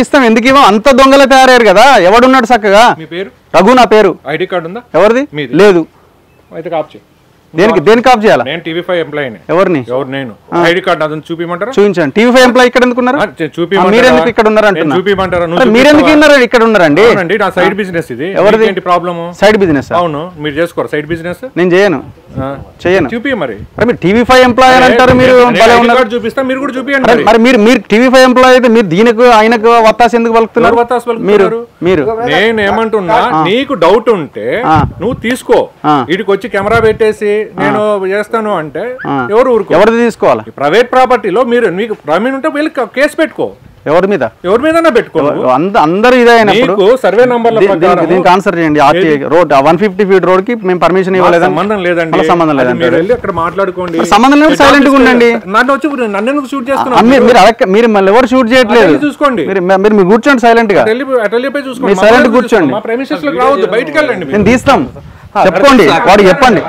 ఇస్తాం, ఎందుకు ఇవ్వం? అంత దొంగలే తయారయ్యారు కదా. ఎవడున్నాడు చక్కగా? మీ పేరు? రఘు నా పేరు. ఐడి కార్డు ఉందా? ఎవరిది? లేదు. అయితే కాప్ చేయి. దేనికి ఆఫ్ చేయాలా? నేను టీవీ5 ఎంప్లాయీని. ఎవరిని? నేను ఐడి కార్డు అదని చూపిమంటారా? చూపించండి. టీవీ5 ఎంప్లాయీ ఇక్కడ ఎందుకు ఉన్నారు? మీరెందుకు ఇక్కడ ఉన్నారు అంటున్నా? చూపిమంటారా? మీరెందుకు ఇక్కడ ఉన్నారండి? నా సైడ్ బిజినెస్ ఇది. ఏంటి ప్రాబ్లమ్? Side business? అవును, మీరు చేసుకోరు సైడ్ బిజినెస్? నేను చేయను. చూపి మరి. మీరు టీవీ5 ఎంప్లాయీ అంటారు, మీరు చూపిస్తా, మీరు కూడా చూపియండి. మరి మీరు టీవీ5 ఎంప్లాయీ అయితే మీరు దీనికి ఆయనకు వత్తాసు ఎందుకు పలుకుతున్నారు? మీరు నేను ఏమంటున్నా, నీకు డౌట్ ఉంటే నువ్వు తీసుకో. వీడికి వచ్చి కెమెరా పెట్టేసి నేను చేస్తాను అంటే ఎవరిది తీసుకోవాలి? ప్రైవేట్ ప్రాపర్టీలో మీరు మీకు ప్రమేయం ఉంటే వీళ్ళు కేసు పెట్టుకో. ఎవరి మీద పెట్టుకో. అందరూ ఇదే అయినప్పుడు సర్వే నంబర్ల ప్రకారం దీనికి ఆన్సర్ చేయండి. ఆర్టీ రోడ్ 150 feet రోడ్ కి మేము పర్మిషన్ ఇవ్వలేదు. సంబంధం లేదండి. సంబంధం లేదండి. మీరు వెళ్ళి అక్కడ మాట్లాడుకోండి. సంబంధం లేదు, సైలెంట్ గా ఉండండి. నన్ను ఎందుకు షూట్ చేస్తున్నారు? మీరు మళ్ళీ ఎవరు షూట్ చేయట్లేదు. చూసుకోండి. మీరు కూర్చోండి సైలెంట్ గా. చూసుకోండి. సైలెంట్ కూర్చోండి. మా ప్రెమిసెస్ లోకి రావద్దు, బయటకు వెళ్ళండి. నేను తీస్తాం. చెప్పండి, వాడు చెప్పండి.